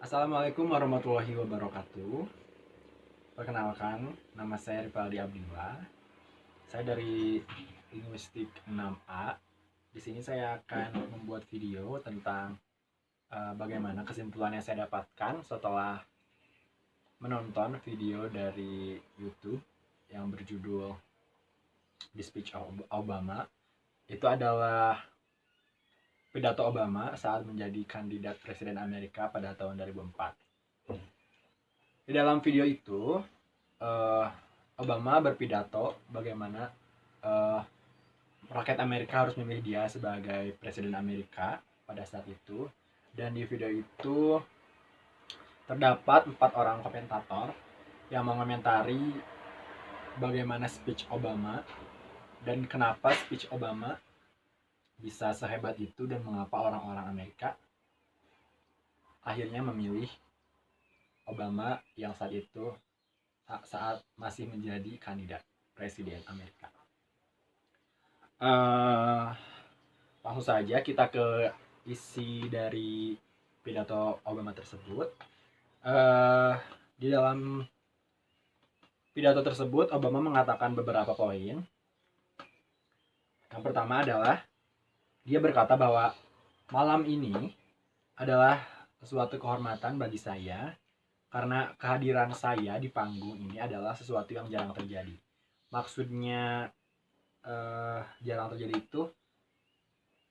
Assalamualaikum warahmatullahi wabarakatuh. Perkenalkan, nama saya Ripaldi Abdillah. Saya dari Linguistik 6A. Di sini saya akan membuat video tentang bagaimana kesimpulan yang saya dapatkan setelah menonton video dari YouTube yang berjudul The Speech of Obama. Itu adalah pidato Obama saat menjadi kandidat presiden Amerika pada tahun 2004. Di dalam video itu, Obama berpidato bagaimana rakyat Amerika harus memilih dia sebagai presiden Amerika pada saat itu. Dan di video itu terdapat 4 orang komentator yang mengomentari bagaimana speech Obama dan kenapa speech Obama bisa sehebat itu dan mengapa orang-orang Amerika akhirnya memilih Obama yang saat masih menjadi kandidat presiden Amerika. Langsung saja kita ke isi dari pidato Obama tersebut. Di dalam pidato tersebut Obama mengatakan beberapa poin. Yang pertama adalah dia berkata bahwa malam ini adalah suatu kehormatan bagi saya karena kehadiran saya di panggung ini adalah sesuatu yang jarang terjadi. Maksudnya jarang terjadi itu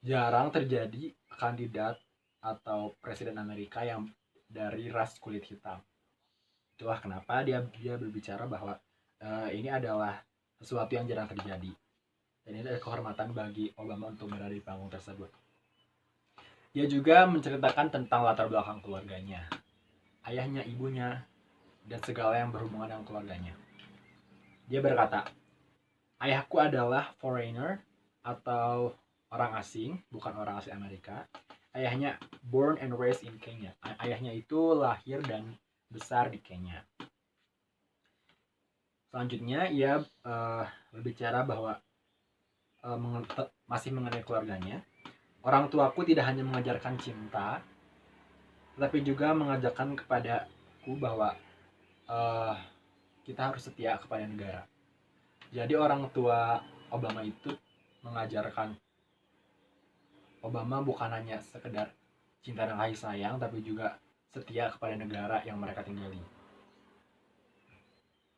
jarang terjadi kandidat atau presiden Amerika yang dari ras kulit hitam. Itulah kenapa dia berbicara bahwa ini adalah sesuatu yang jarang terjadi. Dan ini adalah kehormatan bagi Obama untuk berada di panggung tersebut. Dia juga menceritakan tentang latar belakang keluarganya, ayahnya, ibunya, dan segala yang berhubungan dengan keluarganya. Dia berkata, ayahku adalah foreigner atau orang asing, bukan orang asli Amerika. Ayahnya born and raised in Kenya. Ayahnya itu lahir dan besar di Kenya. Selanjutnya ia berbicara bahwa masih mengenai keluarganya. Orang tuaku tidak hanya mengajarkan cinta, tetapi juga mengajarkan kepadaku bahwa kita harus setia kepada negara. Jadi orang tua Obama itu mengajarkan Obama bukan hanya sekedar cinta dan kasih sayang, tapi juga setia kepada negara yang mereka tinggali.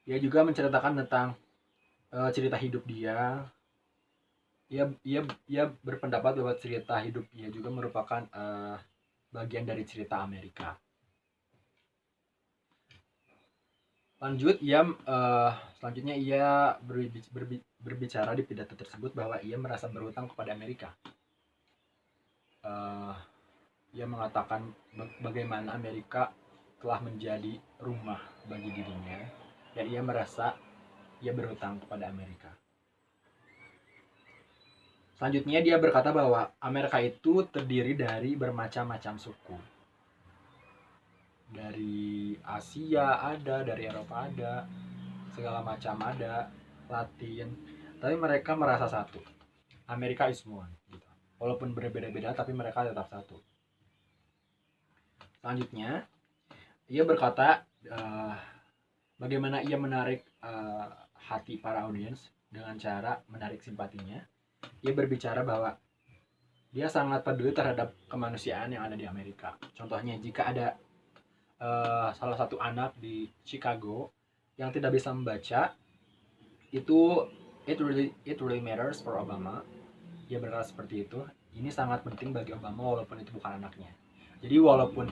Dia juga menceritakan tentang cerita hidup dia. Ia berpendapat bahwa cerita hidup dia juga merupakan bagian dari cerita Amerika. Selanjutnya ia berbicara di pidato tersebut bahwa ia merasa berhutang kepada Amerika. Ia mengatakan bagaimana Amerika telah menjadi rumah bagi dirinya dan ia merasa ia berhutang kepada Amerika. Selanjutnya dia berkata bahwa Amerika itu terdiri dari bermacam-macam suku. Dari Asia ada, dari Eropa ada, segala macam ada, Latin. Tapi mereka merasa satu. Amerika is one. Gitu. Walaupun berbeda-beda, tapi mereka tetap satu. Selanjutnya, ia berkata bagaimana ia menarik hati para audiens dengan cara menarik simpatinya. Dia berbicara bahwa dia sangat peduli terhadap kemanusiaan yang ada di Amerika. Contohnya jika ada salah satu anak di Chicago yang tidak bisa membaca, itu it really matters for Obama. Dia berkata seperti itu. Ini sangat penting bagi Obama walaupun itu bukan anaknya. Jadi walaupun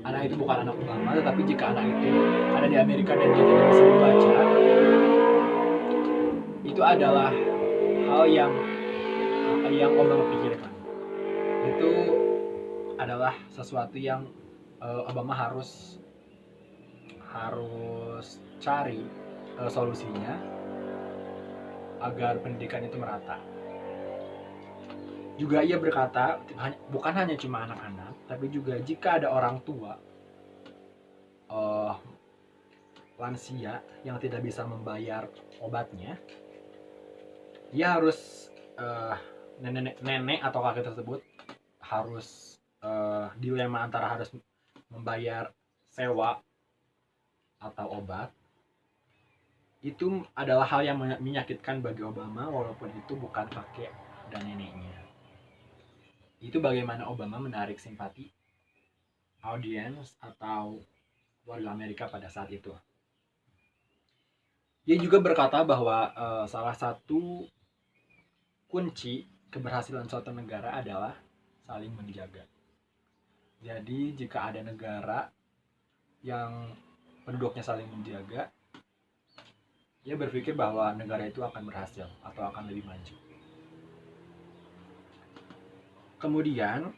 anak itu bukan anak Obama, tetapi jika anak itu ada di Amerika dan dia tidak bisa membaca, itu adalah hal yang Obama pikirkan. Itu adalah sesuatu yang Obama harus cari solusinya agar pendidikan itu merata. Juga ia berkata bukan hanya cuma anak-anak, tapi juga jika ada orang tua lansia yang tidak bisa membayar obatnya, dia harus nenek atau kakek tersebut harus dilema antara harus membayar sewa atau obat, itu adalah hal yang menyakitkan bagi Obama, walaupun itu bukan kakek dan neneknya. Itu bagaimana Obama menarik simpati audiens atau warga Amerika pada saat itu. Dia juga berkata bahwa salah satu kunci keberhasilan suatu negara adalah saling menjaga. Jadi jika ada negara yang penduduknya saling menjaga, dia berpikir bahwa negara itu akan berhasil atau akan lebih maju. Kemudian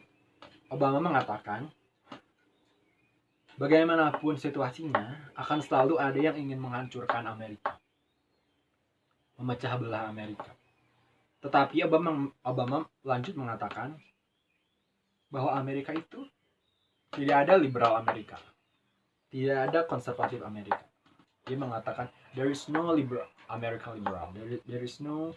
Obama mengatakan, bagaimanapun situasinya, akan selalu ada yang ingin menghancurkan Amerika, memecah belah Amerika. Tetapi Obama lanjut mengatakan bahwa Amerika itu tidak ada liberal Amerika, tidak ada konservatif Amerika. Dia mengatakan there is no liberal. There is no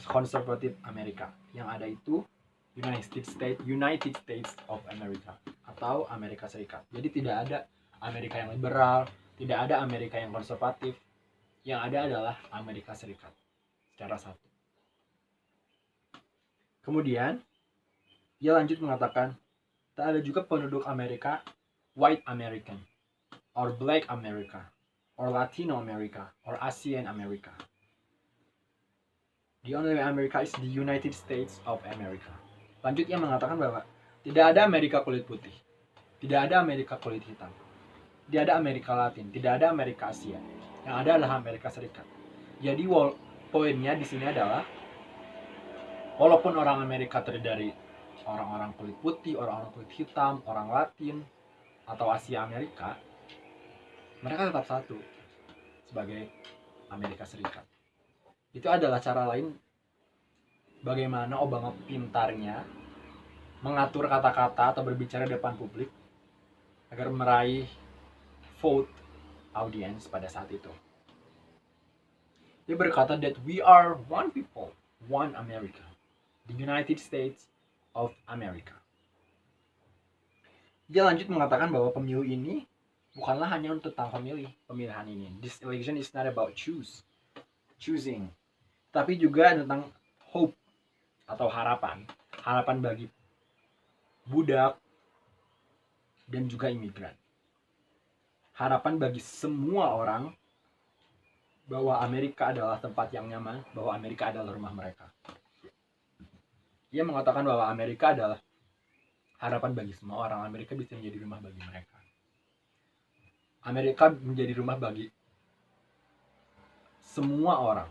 conservative America. Yang ada itu United States of America atau Amerika Serikat. Jadi tidak ada Amerika yang liberal, tidak ada Amerika yang konservatif. Yang ada adalah Amerika Serikat secara satu. Kemudian dia lanjut mengatakan tak ada juga penduduk Amerika white American or black America or Latino America or Asian America. The only America is the United States of America. Lanjut ia mengatakan bahwa tidak ada Amerika kulit putih, tidak ada Amerika kulit hitam, tidak ada Amerika Latin, tidak ada Amerika Asia. Yang ada adalah Amerika Serikat. Jadi poinnya di sini adalah walaupun orang Amerika terdiri dari orang-orang kulit putih, orang-orang kulit hitam, orang Latin, atau Asia Amerika, mereka tetap satu sebagai Amerika Serikat. Itu adalah cara lain bagaimana Obama pintarnya mengatur kata-kata atau berbicara di depan publik agar meraih vote audience pada saat itu. Dia berkata that we are one people, one America, the United States of America. Dia lanjut mengatakan bahwa pemilu ini bukanlah hanya tentang pemilihan ini. This election is not about choosing, tapi juga tentang hope atau harapan bagi budak dan juga imigran. Harapan bagi semua orang bahwa Amerika adalah tempat yang nyaman, bahwa Amerika adalah rumah mereka. Dia mengatakan bahwa Amerika adalah harapan bagi semua orang. Amerika bisa menjadi rumah bagi mereka. Amerika menjadi rumah bagi semua orang.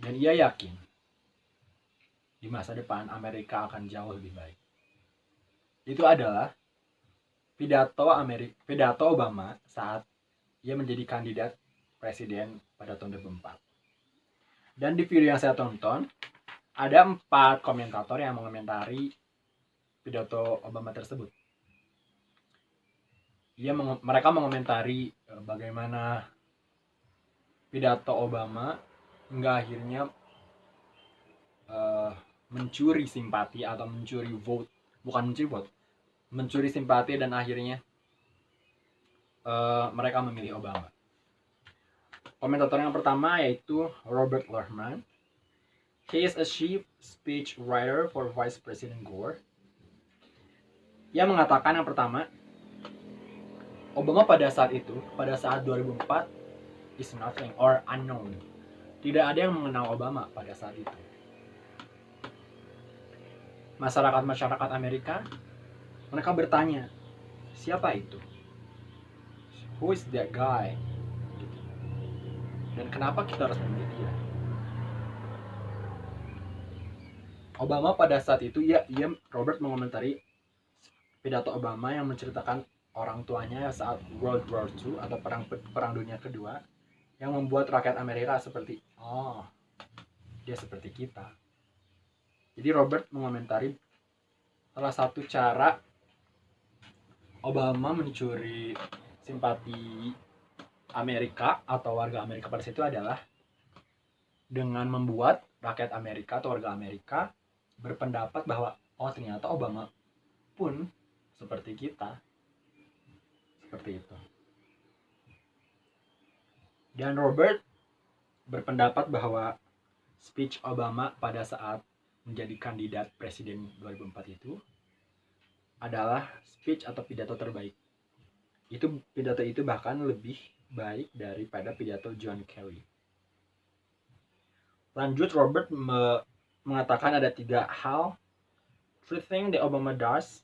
Dan ia yakin di masa depan Amerika akan jauh lebih baik. Itu adalah pidato Obama saat ia menjadi kandidat presiden pada tahun 2004. Dan di video yang saya tonton, ada 4 komentator yang mengomentari pidato Obama tersebut. Mereka mengomentari bagaimana pidato Obama hingga akhirnya mencuri simpati atau mencuri simpati dan akhirnya mereka memilih Obama. Komentator yang pertama yaitu Robert Lerman. He is a chief speech writer for Vice President Gore. Ia mengatakan yang pertama, Obama pada saat 2004 is nothing or unknown. Tidak ada yang mengenal Obama pada saat itu. Masyarakat Amerika, mereka bertanya, siapa itu? Who is that guy? Dan kenapa kita harus memilih dia? Obama pada saat itu, Robert mengomentari pidato Obama yang menceritakan orang tuanya saat World War II atau Perang Dunia Kedua, yang membuat rakyat Amerika seperti, dia seperti kita. Jadi Robert mengomentari salah satu cara Obama mencuri simpati Amerika atau warga Amerika pada situ adalah dengan membuat rakyat Amerika atau warga Amerika berpendapat bahwa oh ternyata Obama pun seperti kita, seperti itu. Dan Robert berpendapat bahwa speech Obama pada saat menjadi kandidat presiden 2004 itu adalah speech atau pidato terbaik. Pidato itu bahkan lebih baik daripada pidato John Kerry. Lanjut, Robert mengatakan ada 3 hal, 3 things that Obama does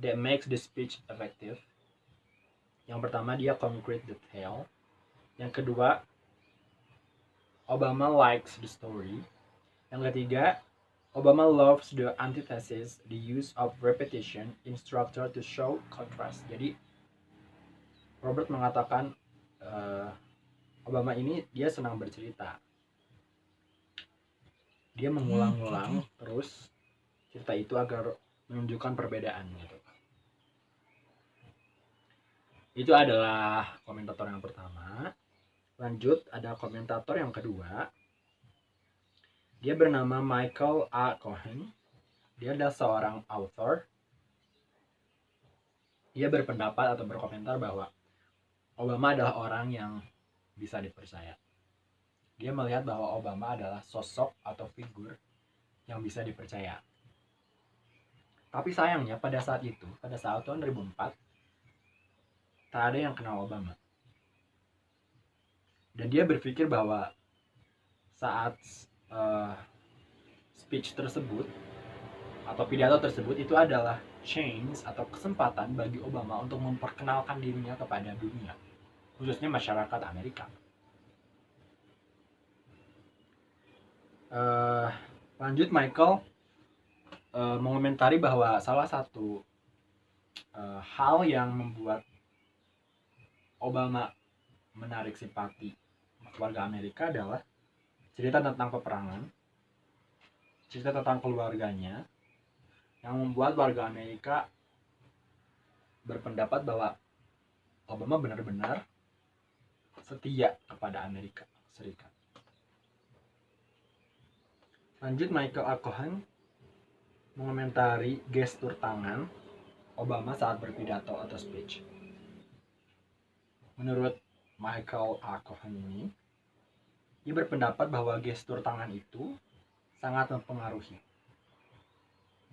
that makes the speech effective. Yang pertama, dia concrete detail. Yang kedua, Obama likes the story. Yang ketiga, Obama loves the antithesis, the use of repetition in structure to show contrast. Jadi Robert mengatakan Obama ini dia senang bercerita. Dia mengulang-ulang terus cerita itu agar menunjukkan perbedaan gitu. Itu adalah komentator yang pertama. Lanjut, ada komentator yang kedua. Dia bernama Michael A. Cohen. Dia adalah seorang author. Dia berpendapat atau berkomentar bahwa Obama adalah orang yang bisa dipercaya. Dia melihat bahwa Obama adalah sosok atau figur yang bisa dipercaya. Tapi sayangnya pada saat itu, pada saat tahun 2004, tak ada yang kenal Obama. Dan dia berpikir bahwa saat speech tersebut atau pidato tersebut itu adalah chance atau kesempatan bagi Obama untuk memperkenalkan dirinya kepada dunia, khususnya masyarakat Amerika. Lanjut, Michael mengomentari bahwa salah satu hal yang membuat Obama menarik simpati warga Amerika adalah cerita tentang peperangan, cerita tentang keluarganya, yang membuat warga Amerika berpendapat bahwa Obama benar-benar setia kepada Amerika Serikat. Lanjut, Michael A. Cohen mengomentari gestur tangan Obama saat berpidato atau speech. Menurut Michael A. Cohen ini, dia berpendapat bahwa gestur tangan itu sangat mempengaruhi.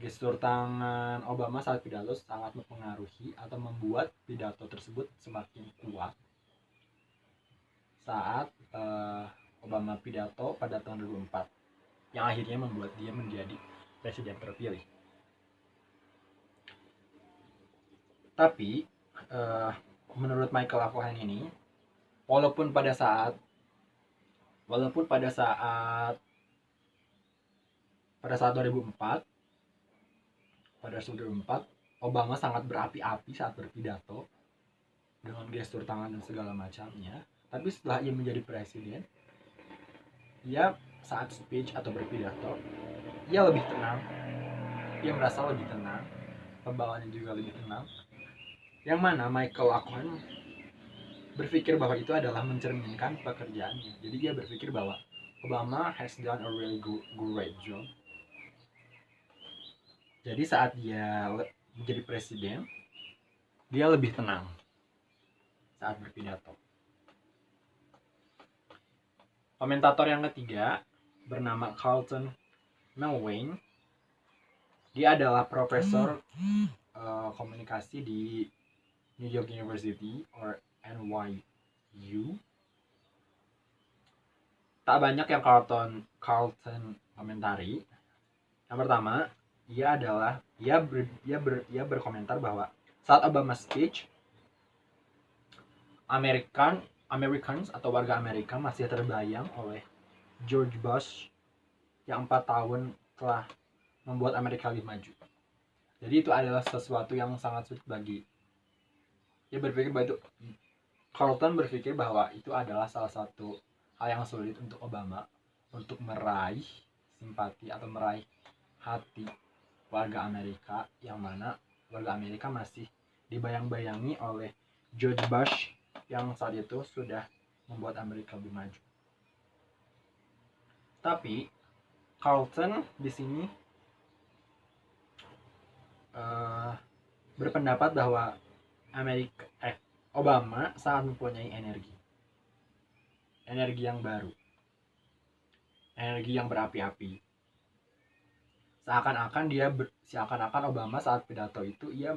Gestur tangan Obama saat pidato sangat mempengaruhi atau membuat pidato tersebut semakin kuat saat Obama pidato pada tahun 2004, yang akhirnya membuat dia menjadi presiden terpilih. Tapi menurut Michael A. Cohen ini, walaupun pada saat pada saat 2004 Obama sangat berapi-api saat berpidato dengan gestur tangan dan segala macamnya. Tapi setelah ia menjadi presiden, ia saat speech atau berpidato, ia lebih tenang. Ia merasa lebih tenang, pembawaannya juga lebih tenang. Yang mana Michael A. Cohen berpikir bahwa itu adalah mencerminkan pekerjaannya. Jadi dia berpikir bahwa Obama has done a really great job. Jadi saat dia menjadi presiden, dia lebih tenang saat berpidato. Komentator yang ketiga bernama Carlton Melwayne. Dia adalah profesor komunikasi di New York University or NYU. Tak banyak yang Carlton komentari. Yang pertama, dia berkomentar bahwa saat Obama speech, Americans atau warga Amerika masih terbayang oleh George Bush yang 4 tahun telah membuat Amerika lebih maju. Jadi itu adalah sesuatu yang sangat sulit bagi Carlton berpikir bahwa itu adalah salah satu hal yang sulit untuk Obama untuk meraih simpati atau meraih hati warga Amerika, yang mana warga Amerika masih dibayang-bayangi oleh George Bush yang saat itu sudah membuat Amerika lebih maju. Tapi Carlton di sini eh, berpendapat bahwa Obama sangat mempunyai energi yang baru, energi yang berapi-api. Seakan-akan Obama saat pidato itu ia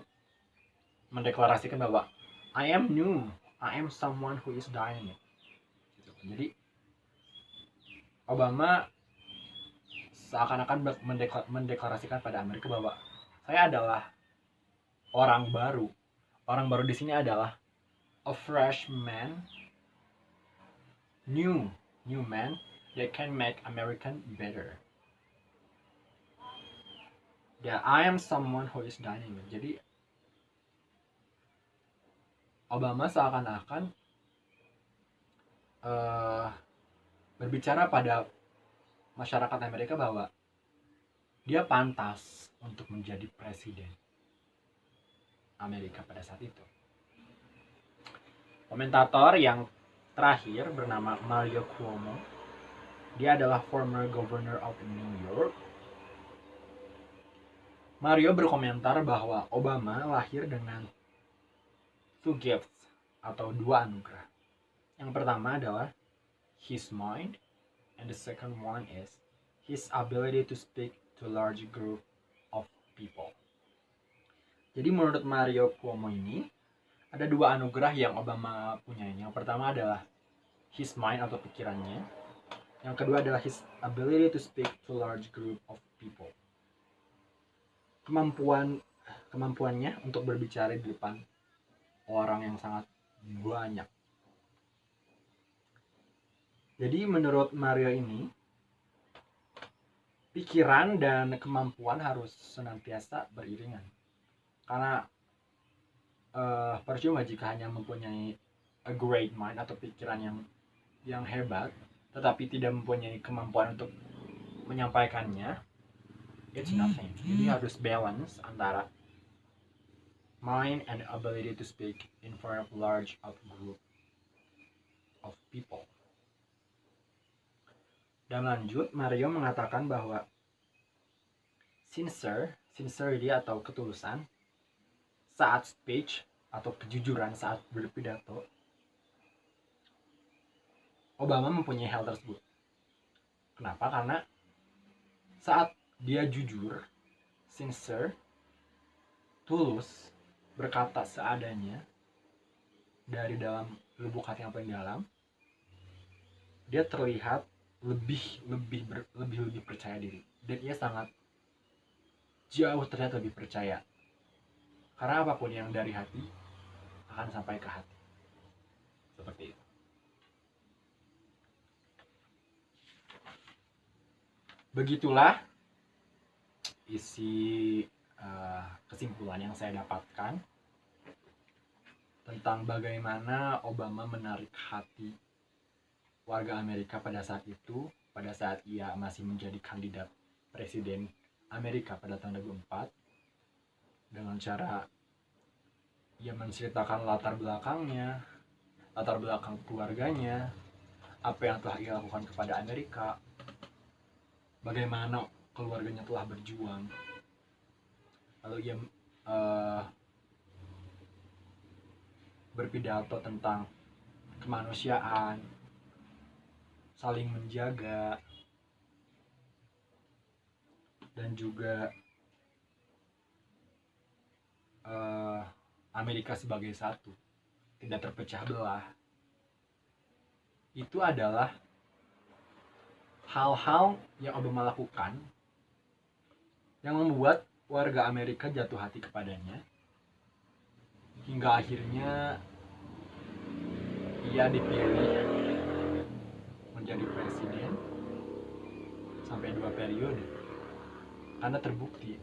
mendeklarasikan bahwa I am new, I am someone who is dynamic. Jadi Obama seakan-akan mendeklarasikan pada Amerika bahwa saya adalah orang baru. Orang baru di sini adalah a fresh man, new man that can make American better. Ya, I am someone who is dynamic. Jadi Obama seakan-akan berbicara pada masyarakat Amerika bahwa dia pantas untuk menjadi presiden Amerika pada saat itu. Komentator yang terakhir bernama Mario Cuomo. Dia adalah former governor of New York. Mario berkomentar bahwa Obama lahir dengan two gifts atau dua anugerah. Yang pertama adalah his mind, and the second one is his ability to speak to large group of people. Jadi menurut Mario Cuomo ini ada dua anugerah yang Obama punya. Yang pertama adalah his mind atau pikirannya. Yang kedua adalah his ability to speak to large group of people. Kemampuannya untuk berbicara di depan orang yang sangat banyak. Jadi menurut Mario ini, pikiran dan kemampuan harus senantiasa beriringan. Karena percuma jika hanya mempunyai a great mind atau pikiran yang hebat, tetapi tidak mempunyai kemampuan untuk menyampaikannya, it's nothing. Jadi harus balance antara mind and ability to speak in front of large group of people. Dan lanjut, Mario mengatakan bahwa sincerity atau ketulusan saat speech atau kejujuran saat berpidato, Obama mempunyai hal tersebut. Kenapa? Karena saat dia jujur, sincere, tulus, berkata seadanya dari dalam lubuk hati yang paling dalam, dia terlihat lebih percaya diri, dan ia sangat jauh terlihat lebih percaya. Karena apapun yang dari hati akan sampai ke hati. Seperti itu. Begitulah isi kesimpulan yang saya dapatkan tentang bagaimana Obama menarik hati warga Amerika pada saat itu, pada saat ia masih menjadi kandidat presiden Amerika pada tahun 2004, dengan cara ia menceritakan latar belakang keluarganya, apa yang telah ia lakukan kepada Amerika, bagaimana keluarganya telah berjuang. Lalu ia berpidato tentang kemanusiaan, saling menjaga, dan juga Amerika sebagai satu, tidak terpecah belah. Itu adalah hal-hal yang Obama lakukan yang membuat warga Amerika jatuh hati kepadanya, hingga akhirnya ia dipilih menjadi presiden sampai 2 periode. Karena terbukti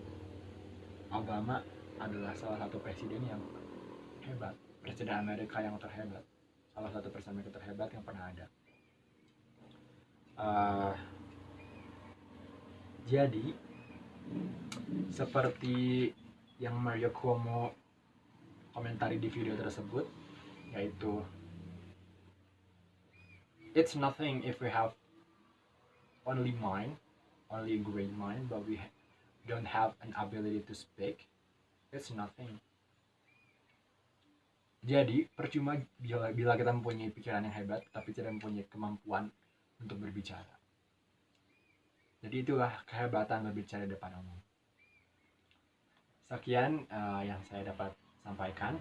Obama adalah salah satu presiden yang hebat, presiden Amerika yang terhebat, salah satu presiden Amerika terhebat yang pernah ada. Jadi seperti yang Mario Cuomo komentari di video tersebut, yaitu it's nothing if we have only a great mind, but we don't have an ability to speak. It's nothing. Jadi percuma bila kita mempunyai pikiran yang hebat tapi tidak mempunyai kemampuan untuk berbicara. Jadi itulah kehebatan berbicara di depan umum. Sekian yang saya dapat sampaikan.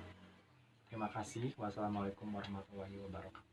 Terima kasih. Wassalamualaikum warahmatullahi wabarakatuh.